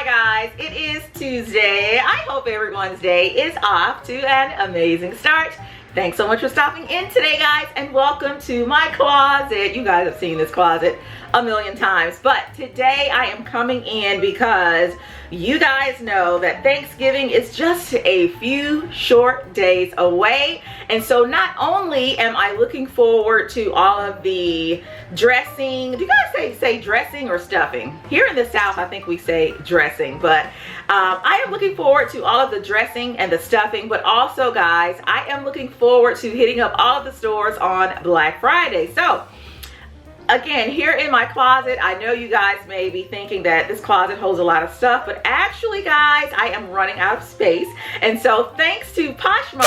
Hi guys, it is Tuesday. I hope everyone's day is off to an amazing start. Thanks so much for stopping in today, guys, and welcome to my closet. You guys have seen this closet a million times, but today I am coming in because you guys know that Thanksgiving is just a few short days away. And so not only am I looking forward to all of the dressing, do you guys say dressing or stuffing? Here in the South, I think we say dressing, but I am looking forward to all of the dressing and the stuffing, but also, guys, I am looking forward to hitting up all of the stores on Black Friday. So again, here in my closet, I know you guys may be thinking that this closet holds a lot of stuff, but actually, guys, I am running out of space. And so thanks to Poshmark,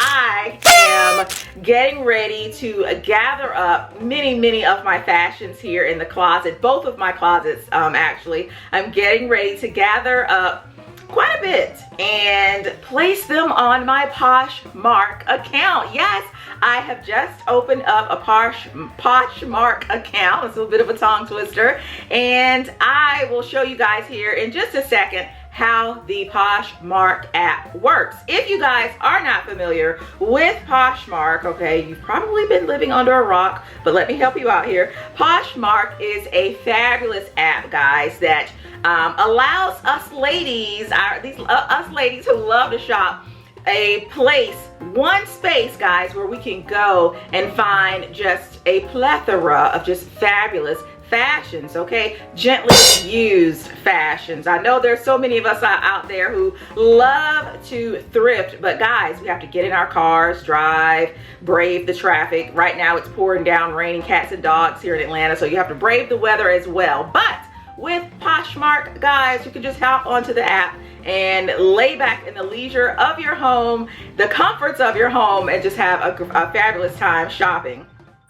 I am getting ready to gather up many of my fashions here in the closet. Both of my closets, actually. I'm getting ready to gather up quite a bit and place them on my Poshmark account. Yes, I have just opened up a Poshmark account. It's a bit of a tongue twister, and I will show you guys here in just a second how the Poshmark app works. If you guys are not familiar with Poshmark, okay, you've probably been living under a rock, but let me help you out here. Poshmark is a fabulous app, guys, that allows us ladies, us ladies who love to shop, a place, one space, guys, where we can go and find just a plethora of just fabulous fashions, okay? Gently used fashions. I know there's so many of us out there who love to thrift, but guys, we have to get in our cars, drive, brave the traffic. Right now it's pouring down, raining cats and dogs here in Atlanta, so you have to brave the weather as well. But with Poshmark, guys, you can just hop onto the app and lay back in the leisure of your home, the comforts of your home, and just have a fabulous time shopping.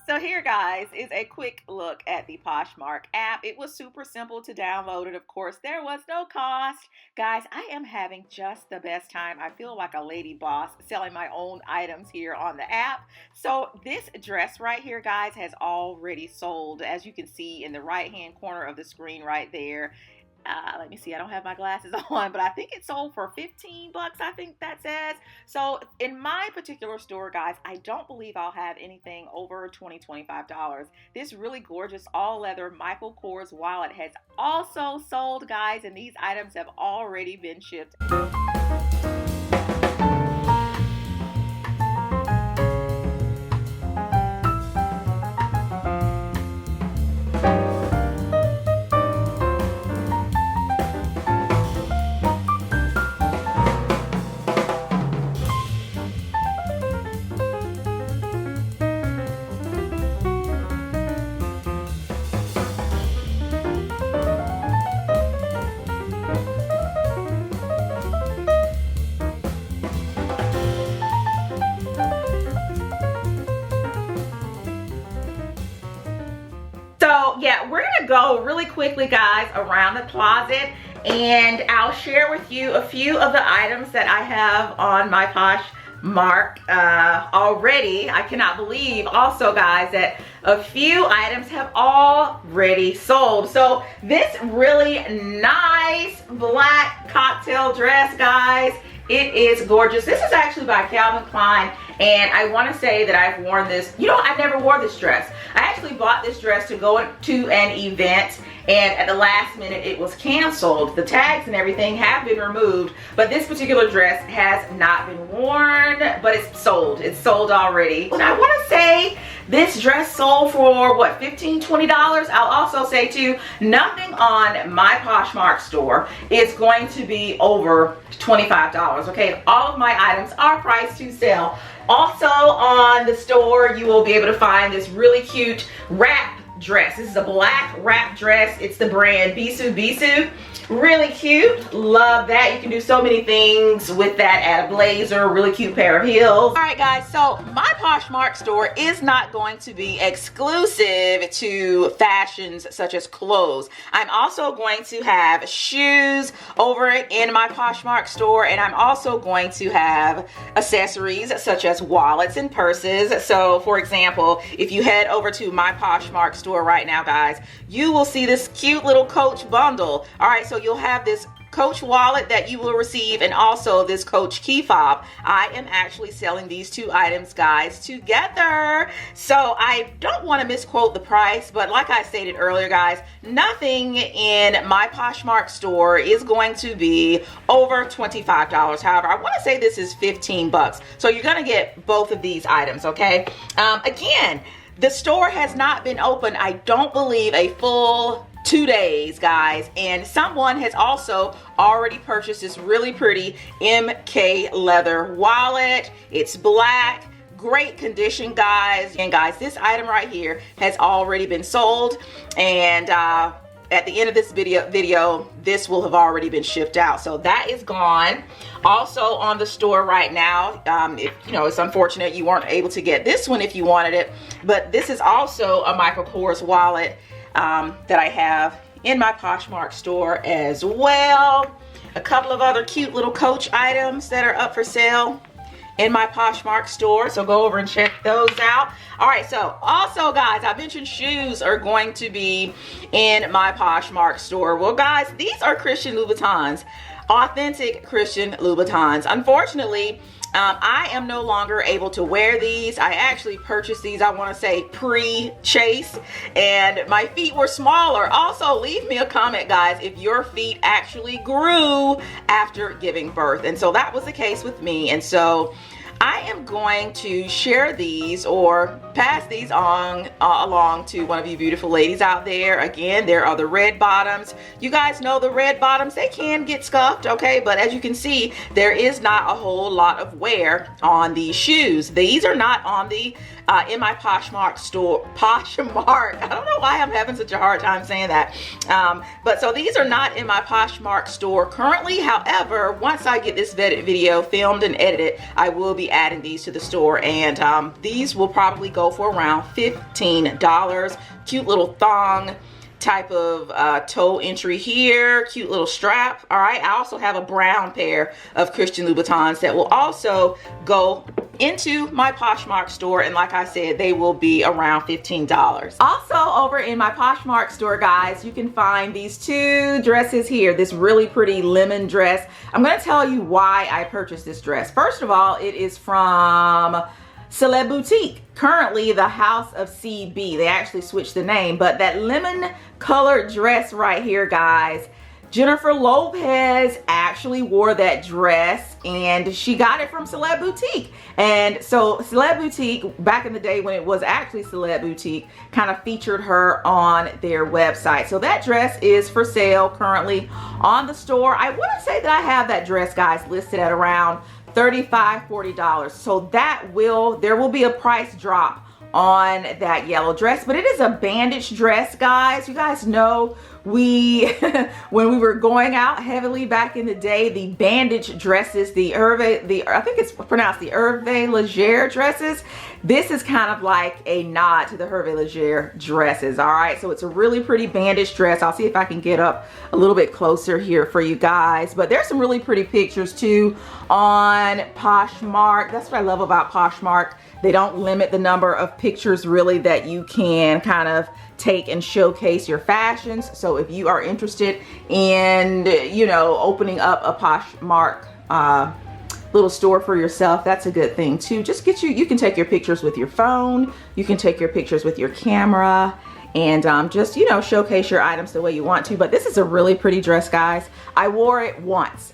So here, guys, is a quick look at the Poshmark app. It was super simple to download it. Of course, there was no cost. Guys, I am having just the best time. I feel like a lady boss selling my own items here on the app. So this dress right here, guys, has already sold, as you can see in the right-hand corner of the screen right there. Let me see, I don't have my glasses on, but I think it sold for 15 bucks, I think that says. So in my particular store, guys, I don't believe I'll have anything over $25. This really gorgeous all leather Michael Kors wallet has also sold, guys, and these items have already been shipped. So yeah, we're gonna go really quickly, guys, around the closet, and I'll share with you a few of the items that I have on my Poshmark already. I cannot believe also, guys, that a few items have already sold. So this really nice black cocktail dress, guys, it is gorgeous. This is actually by Calvin Klein, and I want to say that I've worn this. You know, I never wore this dress. I actually bought this dress to go to an event, and at the last minute it was canceled. The tags and everything have been removed, but this particular dress has not been worn, but it's sold. It's sold already. And I want to say this dress sold for what, $15, $20? I'll also say too, nothing on my Poshmark store is going to be over $25. Okay, all of my items are priced to sell. Also on the store, you will be able to find this really cute wrap dress. This is a black wrap dress. It's the brand Bisou Bisou. Really cute. Love that. You can do so many things with that. Add a blazer, really cute pair of heels. All right, guys, so my Poshmark store is not going to be exclusive to fashions such as clothes. I'm also going to have shoes over in my Poshmark store, and I'm also going to have accessories such as wallets and purses. So for example, if you head over to my Poshmark store right now, guys, you will see this cute little Coach bundle. All right, so you'll have this Coach wallet that you will receive, and also this Coach key fob. I am actually selling these two items, guys, together. So I don't want to misquote the price, but like I stated earlier, guys, nothing in my Poshmark store is going to be over $25. However, I want to say this is 15 bucks. So you're going to get both of these items, okay? Again, the store has not been open, I don't believe, a full 2 days, guys, and someone has also already purchased this really pretty MK leather wallet. It's black, great condition, guys. And guys, this item right here has already been sold, and at the end of this video, this will have already been shipped out. So that is gone. Also on the store right now, it's unfortunate you weren't able to get this one if you wanted it, but this is also a Michael Kors wallet that I have in my Poshmark store as well. A couple of other cute little Coach items that are up for sale in my Poshmark store, so go over and check those out. All right, so also, guys, I mentioned shoes are going to be in my Poshmark store. Well, guys, these are Christian Louboutins, authentic Christian Louboutins. Unfortunately, I am no longer able to wear these. I actually purchased these, I want to say, pre-chase, and my feet were smaller. Also, leave me a comment, guys, if your feet actually grew after giving birth. And so that was the case with me. And so I am going to share these or pass these on along to one of you beautiful ladies out there. Again, there are the red bottoms. You guys know the red bottoms, they can get scuffed, okay? But as you can see, there is not a whole lot of wear on these shoes. These are not on the in my Poshmark store. Poshmark. I don't know why I'm having such a hard time saying that. But so these are not in my Poshmark store currently. However, once I get this video filmed and edited, I will be adding these to the store, and these will probably go for around $15. Cute little thong type of toe entry here, cute little strap. All right, I also have a brown pair of Christian Louboutins that will also go into my Poshmark store, and like I said, they will be around $15. Also over in my Poshmark store, guys, you can find these two dresses here. This really pretty lemon dress. I'm going to tell you why I purchased this dress. First of all, it is from Celeb Boutique, currently the House of CB. They actually switched the name, but that lemon colored dress right here, guys, Jennifer Lopez actually wore that dress, and she got it from Celeb Boutique. And so Celeb Boutique, back in the day when it was actually Celeb Boutique, kind of featured her on their website. So that dress is for sale currently on the store. I want to say that I have that dress, guys, listed at around $35–40. So there will be a price drop on that yellow dress, but it is a bandage dress, guys. You guys know when we were going out heavily back in the day, the bandage dresses, I think it's pronounced the Hervé Leger dresses. This is kind of like a nod to the Hervé Leger dresses. All right, so it's a really pretty bandage dress. I'll see if I can get up a little bit closer here for you guys, but there's some really pretty pictures too on Poshmark. That's what I love about Poshmark. They don't limit the number of pictures really that you can kind of take and showcase your fashions. So if you are interested in, opening up a Poshmark little store for yourself, that's a good thing too. Just you can take your pictures with your phone, you can take your pictures with your camera, and just showcase your items the way you want to. But this is a really pretty dress, guys. I wore it once.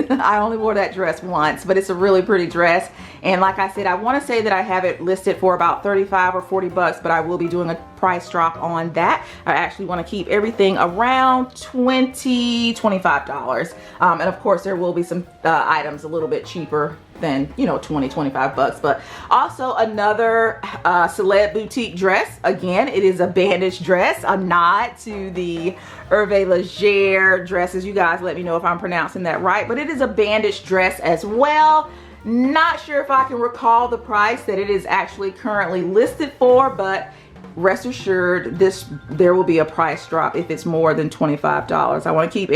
I only wore that dress once, but it's a really pretty dress. And like I said, I want to say that I have it listed for about 35 or 40 bucks, but I will be doing a price drop on that. I actually want to keep everything around $20–25. And of course, there will be some items a little bit cheaper than 20–25 bucks. But also another Celeb Boutique dress. Again, it is a bandage dress, a nod to the Hervé Leger dresses. You guys let me know if I'm pronouncing that right, but it is a bandage dress as well. Not sure if I can recall the price that it is actually currently listed for, but rest assured there will be a price drop if it's more than $25. I want to keep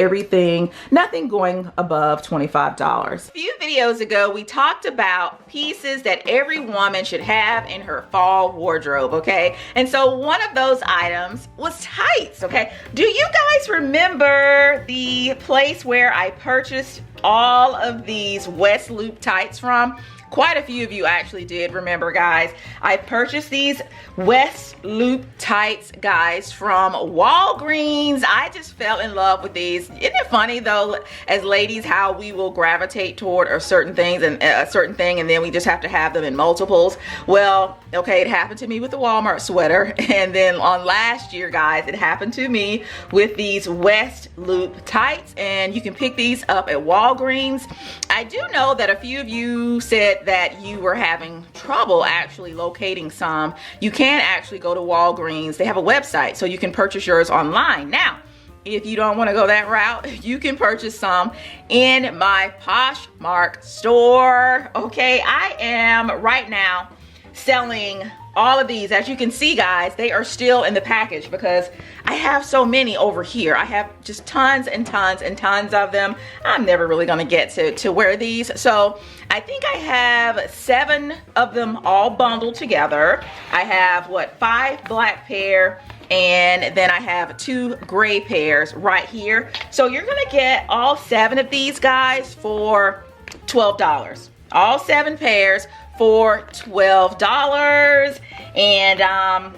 nothing going above $25. A few videos ago, we talked about pieces that every woman should have in her fall wardrobe, okay? And so one of those items was tights, okay? Do you guys remember the place where I purchased all of these West Loop tights from? Quite a few of you actually did remember, guys. I purchased these West Loop tights, guys, from Walgreens. I just fell in love with these. Isn't it funny though, as ladies, how we will gravitate toward a certain things and a certain thing, and then we just have to have them in multiples? Well, okay, it happened to me with the Walmart sweater, and then on last year, guys, it happened to me with these West Loop tights, and you can pick these up at Walgreens. I do know that a few of you said that you were having trouble actually locating some. You can actually go to Walgreens. They have a website, so you can purchase yours online. Now, if you don't want to go that route, you can purchase some in my Poshmark store. Okay, I am right now selling all of these. As you can see, guys, they are still in the package because I have so many over here. I have just tons and tons and tons of them. I'm never really gonna get to wear these. So I think I have 7 of them all bundled together. I have, what, 5 black pair, and then I have 2 gray pairs right here. So you're gonna get all 7 of these, guys, for $12. All 7 pairs for $12. And I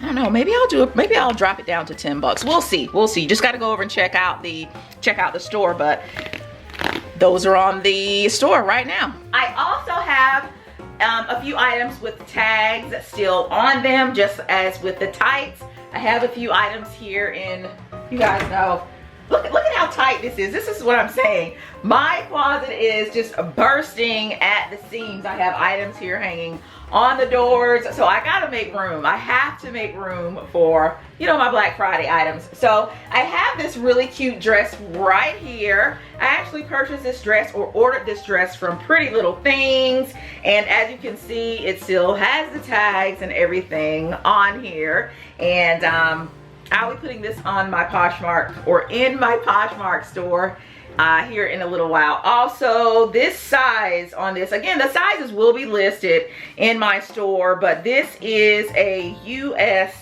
don't know, maybe I'll drop it down to $10. We'll see. You just got to go over and check out the store, but those are on the store right now. I also have a few items with tags still on them, just as with the tights. I have a few items here in, you guys know, look at how tight this is. This is what I'm saying. My closet is just bursting at the seams. I have items here hanging on the doors, so I gotta make room. I have to make room for, you know, my Black Friday items. So I have this really cute dress right here. I actually purchased this dress, or ordered this dress, from Pretty Little Things, and as you can see, it still has the tags and everything on here. And I'll be putting this on my Poshmark, or in my Poshmark store, here in a little while. Also, this size on this, again, the sizes will be listed in my store, but this is a US,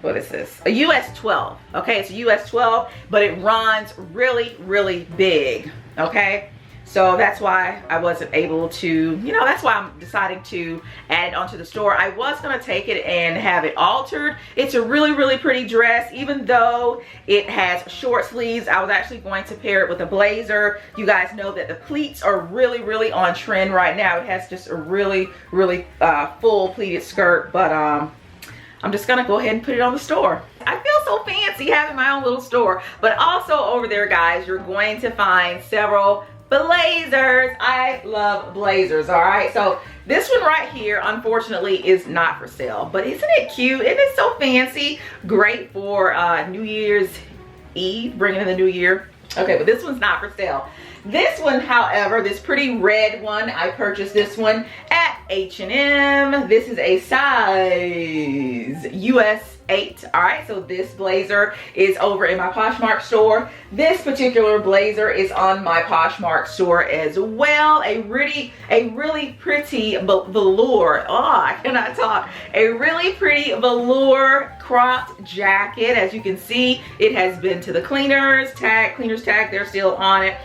what is this? A US 12, okay? It's a US 12, but it runs really, really big, okay? So that's why I wasn't able to, you know, that's why I'm deciding to add it onto the store. I was gonna take it and have it altered. It's a really, really pretty dress. Even though it has short sleeves, I was actually going to pair it with a blazer. You guys know that the pleats are really, really on trend right now. It has just a really, really full pleated skirt, but I'm just gonna go ahead and put it on the store. I feel so fancy having my own little store. But also over there, guys, you're going to find several blazers. I love blazers, all right? So this one right here, unfortunately, is not for sale, but isn't it cute? Isn't it so fancy? Great for New Year's Eve, bringing in the new year. Okay, but this one's not for sale. This one, however, this pretty red one, I purchased this one at H&M. This is a size US 8. All right, so this blazer is over in my Poshmark store. This particular blazer is on my Poshmark store as well. A really pretty velour. Oh, I cannot talk. A really pretty velour cropped jacket. As you can see, it has been to the cleaners tag. They're still on it.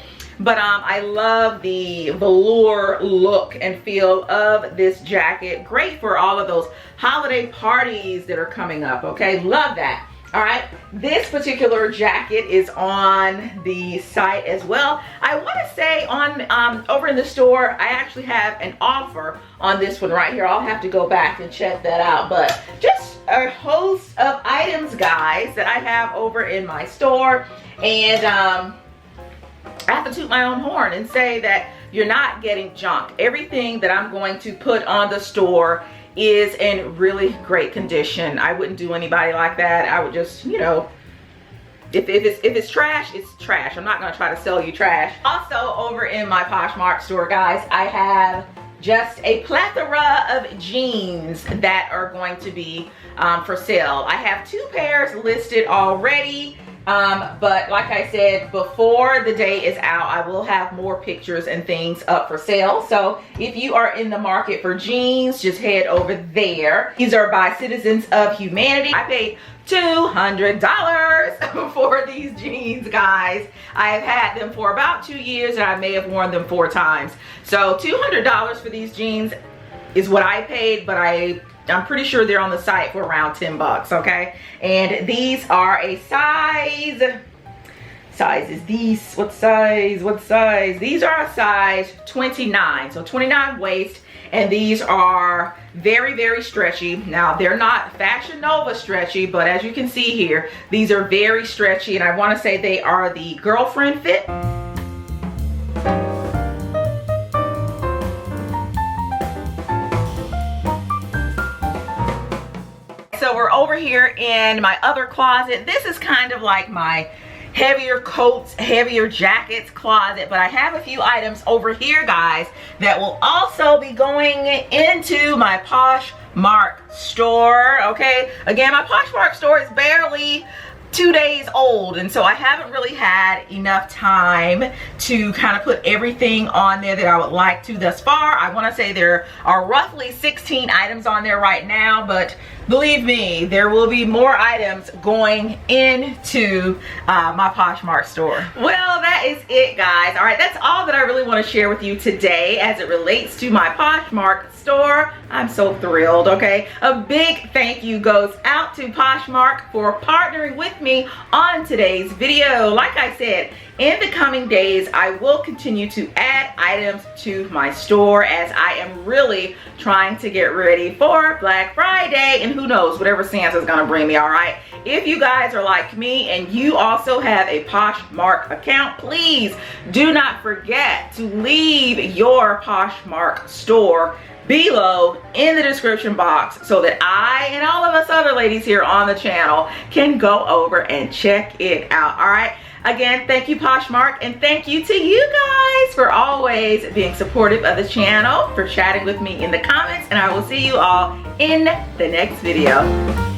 But I love the velour look and feel of this jacket. Great for all of those holiday parties that are coming up, okay? Love that. All right, this particular jacket is on the site as well. I want to say on over in the store, I actually have an offer on this one right here. I'll have to go back and check that out. But just a host of items, guys, that I have over in my store. And I have to toot my own horn and say that you're not getting junk. Everything that I'm going to put on the store is in really great condition. I wouldn't do anybody like that. I would just, you know, if it's trash, it's trash. I'm not gonna try to sell you trash. Also over in my Poshmark store, guys, I have just a plethora of jeans that are going to be for sale. I have 2 pairs listed already. But like I said, before the day is out, I will have more pictures and things up for sale. So if you are in the market for jeans, just head over there. These are by Citizens of Humanity. I paid $200 for these jeans, guys. I have had them for about 2 years and I may have worn them 4 times. So $200 for these jeans is what I paid, but I'm pretty sure they're on the site for around 10 bucks, okay? And these are a size is these, what size? These are a size 29, so 29 waist, and these are very, very stretchy. Now, they're not Fashion Nova stretchy, but as you can see here, these are very stretchy, and I wanna say they are the girlfriend fit. So we're over here in my other closet. This is kind of like my heavier coats, heavier jackets closet, but I have a few items over here, guys, that will also be going into my Poshmark store, okay? Again, my Poshmark store is barely 2 days old, and so I haven't really had enough time to kind of put everything on there that I would like to thus far. I want to say there are roughly 16 items on there right now, but believe me, there will be more items going into my Poshmark store. Well, that is it, guys. All right, that's all that I really want to share with you today as it relates to my Poshmark store. I'm so thrilled, okay? A big thank you goes out to Poshmark for partnering with me on today's video. Like I said, in the coming days, I will continue to add items to my store as I am really trying to get ready for Black Friday, and who knows, whatever Santa's gonna bring me, all right? If you guys are like me and you also have a Poshmark account, please do not forget to leave your Poshmark store below in the description box so that I and all of us other ladies here on the channel can go over and check it out, all right? Again, thank you, Poshmark, and thank you to you guys for always being supportive of the channel, for chatting with me in the comments, and I will see you all in the next video.